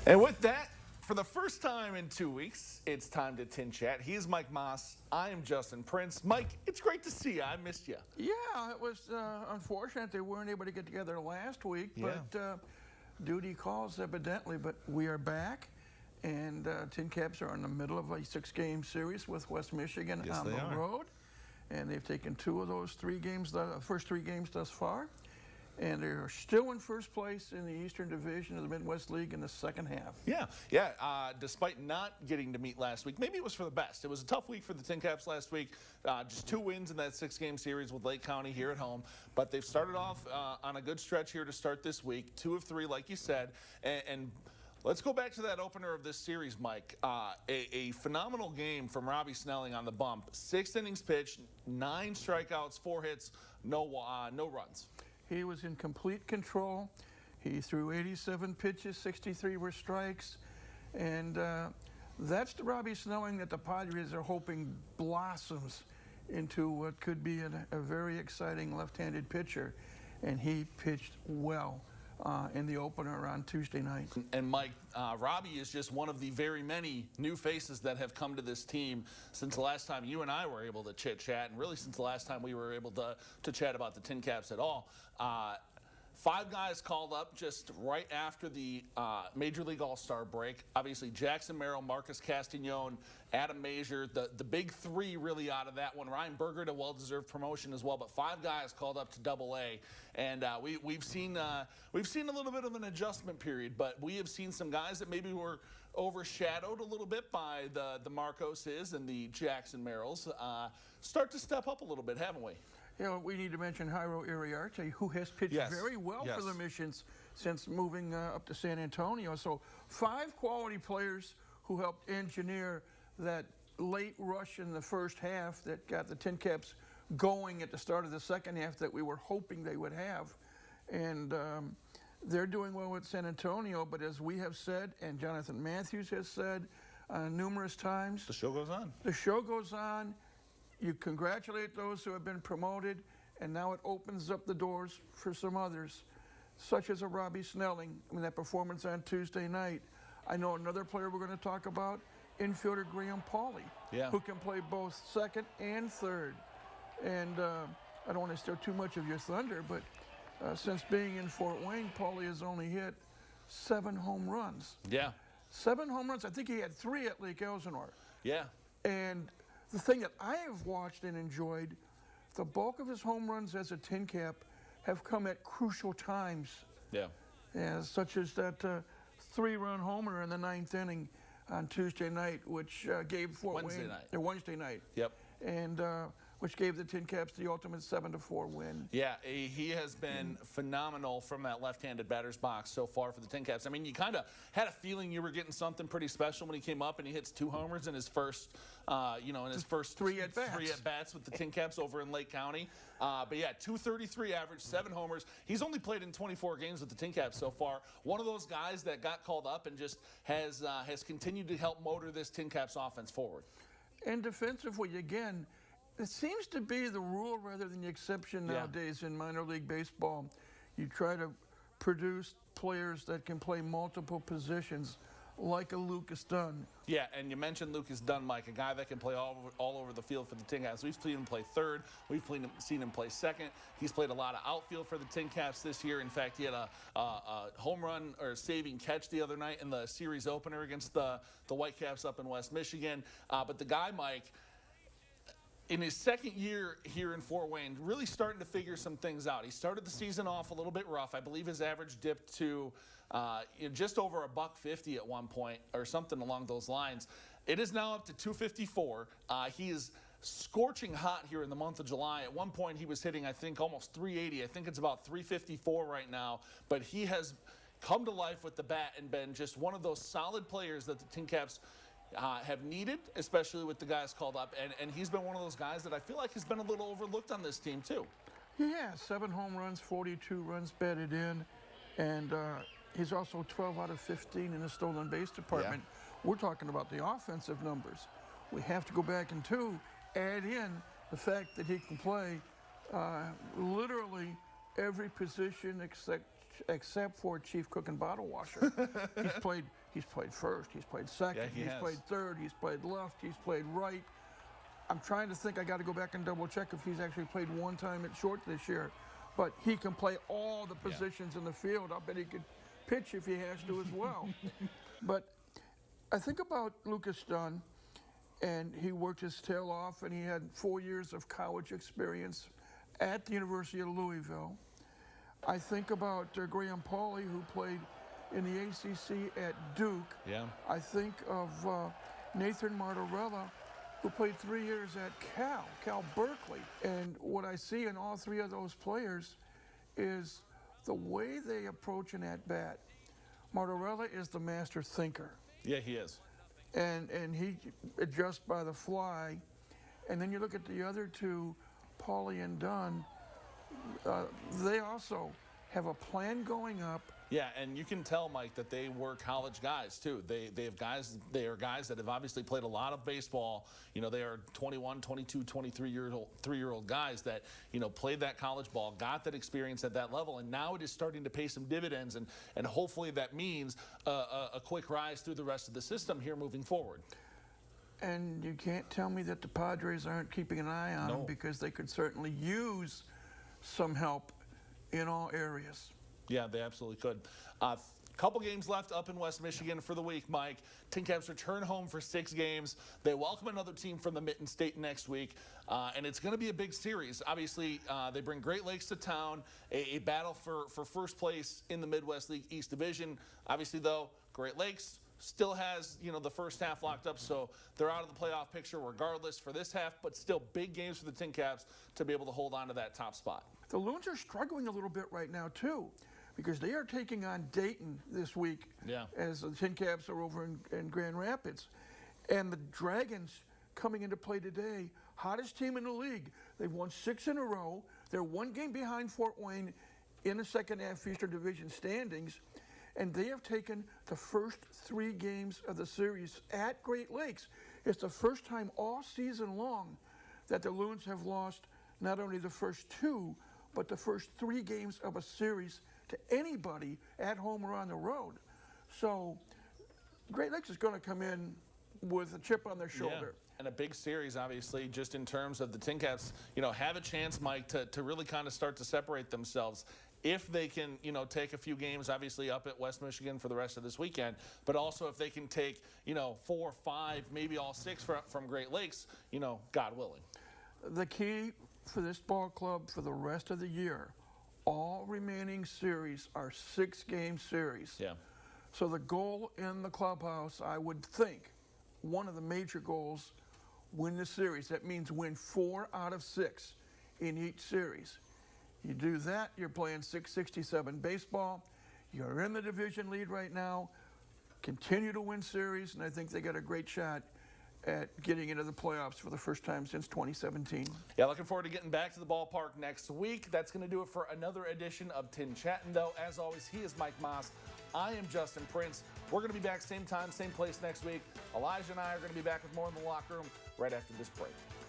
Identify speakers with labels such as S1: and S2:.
S1: And with that, for the first time in 2 weeks, it's time to Tin Chat. He's Mike Maahs. I am Justin Prince. Mike, it's great to see you. I missed you.
S2: Yeah, it was unfortunate they weren't able to get together last week, but duty calls evidently. But we are back, and TinCaps are in the middle of a 6-game series with West Michigan on the road, and they've taken 2 of those 3 games, the first 3 games thus far. And they're still in first place in the Eastern Division of the Midwest League in the second half.
S1: Yeah. Despite not getting to meet last week, maybe it was for the best. It was a tough week for the TinCaps last week. Just 2 wins in that 6-game series with Lake County here at home. But they've started off on a good stretch here to start this week. 2 of 3, like you said. And let's go back to that opener of this series, Mike. A phenomenal game from Robbie Snelling on the bump. 6 innings pitched, 9 strikeouts, 4 hits, no runs.
S2: He was in complete control. He threw 87 pitches, 63 were strikes. And that's the Robbie Snelling that the Padres are hoping blossoms into what could be a very exciting left-handed pitcher. And he pitched well in the opener on Tuesday night.
S1: And Mike, Robbie is just one of the very many new faces that have come to this team since the last time you and I were able to chit-chat, and really since the last time we were able to chat about the TinCaps at all. 5 guys called up just right after the Major League All-Star break. Obviously, Jackson Merrill, Marcus Castagnone, Adam Major, the big 3 really out of that one. Ryan Berger, a well-deserved promotion as well, but 5 guys called up to Double-A, and we've seen a little bit of an adjustment period, but we have seen some guys that maybe were overshadowed a little bit by the Marcoses and the Jackson Merrills start to step up a little bit, haven't we?
S2: You know, we need to mention Jairo Iriarte, who has pitched very well for the Missions since moving up to San Antonio. So 5 quality players who helped engineer that late rush in the first half that got the TinCaps going at the start of the second half that we were hoping they would have. And they're doing well with San Antonio, but as we have said, and Jonathan Matthews has said numerous times,
S1: the show goes on.
S2: The show goes on. You congratulate those who have been promoted, and now it opens up the doors for some others, such as a Robbie Snelling. I mean, that performance on Tuesday night. I know another player we're going to talk about, infielder Graham Pauley, who can play both second and third. And I don't want to steal too much of your thunder, but since being in Fort Wayne, Pauley has only hit 7 home runs. 7 home runs. I think he had 3 at Lake Elsinore. And the thing that I have watched and enjoyed, the bulk of his home runs as a TinCap have come at crucial times. Such as that 3-run homer in the 9th inning on Tuesday night, which gave Fort Wayne Wednesday night. And which gave the TinCaps the ultimate 7-4 win.
S1: He has been phenomenal from that left-handed batter's box so far for the TinCaps. I mean, you kind of had a feeling you were getting something pretty special when he came up and he hits 2 homers in his first, in his first
S2: 3 at-bats.
S1: 3 at-bats with the TinCaps over in Lake County. But yeah, 233 average, 7 homers. He's only played in 24 games with the TinCaps so far. One of those guys that got called up and just has continued to help motor this TinCaps offense forward.
S2: And defensively, again, it seems to be the rule rather than the exception nowadays in minor league baseball. You try to produce players that can play multiple positions, like a Lucas Dunn.
S1: And you mentioned Lucas Dunn, Mike, a guy that can play all over the field for the TinCaps. We've seen him play third. We've seen him play second. He's played a lot of outfield for the TinCaps this year. In fact, he had a home run or saving catch the other night in the series opener against the Whitecaps up in West Michigan. But the guy, Mike, in his second year here in Fort Wayne, really starting to figure some things out. He started the season off a little bit rough. I believe his average dipped to just over $150 at one point or something along those lines. It is now up to 254. He is scorching hot here in the month of July. At one point, he was hitting, I think, almost 380. I think it's about 354 right now. But he has come to life with the bat and been just one of those solid players that the TinCaps have needed, especially with the guys called up. And he's been one of those guys that I feel like has been a little overlooked on this team, too.
S2: 7 home runs, 42 runs batted in. And he's also 12 out of 15 in the stolen base department. We're talking about the offensive numbers. We have to go back and, add in the fact that he can play literally every position except for chief cook and bottle washer. He's played first, he's played second,
S1: Yeah, he has.
S2: played third, he's played left, he's played right. I'm trying to think, I got to go back and double check if he's actually played one time at short this year. But he can play all the positions in the field. I bet he could pitch if he has to as well. But I think about Lucas Dunn, and he worked his tail off, and he had 4 years of college experience at the University of Louisville. I think about Graham Pauley, who played in the ACC at Duke.
S1: Yeah.
S2: I think of Nathan Martorella, who played 3 years at Cal Berkeley. And what I see in all three of those players is the way they approach an at-bat. Martorella is the master thinker.
S1: Yeah, he is.
S2: And he adjusts by the fly. And then you look at the other two, Paulie and Dunn, they also have a plan going up.
S1: Yeah, and you can tell, Mike, that they were college guys too. They are guys that have obviously played a lot of baseball. You know, they are 21, 22, 23-year-old guys that, you know, played that college ball, got that experience at that level, and now it is starting to pay some dividends, and hopefully that means a quick rise through the rest of the system here moving forward.
S2: And you can't tell me that the Padres aren't keeping an eye on them, because they could certainly use some help in all areas.
S1: Yeah, they absolutely could. Couple games left up in West Michigan for the week, Mike. TinCaps return home for 6 games. They welcome another team from the Mitten State next week, and it's going to be a big series. Obviously, they bring Great Lakes to town, a battle for first place in the Midwest League East Division. Obviously, though, Great Lakes still has, you know, the first half locked up, so they're out of the playoff picture regardless for this half, but still big games for the TinCaps to be able to hold on to that top spot.
S2: The Loons are struggling a little bit right now, too, because they are taking on Dayton this week, as the TinCaps are over in Grand Rapids. And the Dragons coming into play today, hottest team in the league. They've won 6 in a row. They're 1 game behind Fort Wayne in the second half Eastern Division standings. And they have taken the first 3 games of the series at Great Lakes. It's the first time all season long that the Loons have lost not only the first 2, but the first 3 games of a series to anybody at home or on the road. So Great Lakes is going to come in with a chip on their shoulder.
S1: Yeah. And a big series, obviously, just in terms of the TinCaps, you know, have a chance, Mike, to really kind of start to separate themselves. If they can, you know, take a few games, obviously, up at West Michigan for the rest of this weekend, but also if they can take, you know, 4, 5, maybe all 6 from Great Lakes, you know, God willing.
S2: The key for this ball club for the rest of the year, all remaining series are 6-game series.
S1: Yeah.
S2: So the goal in the clubhouse, I would think, one of the major goals, win the series. That means win 4 out of 6 in each series. You do that, you're playing 667 baseball. You're in the division lead right now. Continue to win series, and I think they got a great shot at getting into the playoffs for the first time since 2017.
S1: Yeah, looking forward to getting back to the ballpark next week. That's going to do it for another edition of TinChattin, though. As always, he is Mike Maahs. I am Justin Prince. We're going to be back same time, same place next week. Elijah and I are going to be back with more in the locker room right after this break.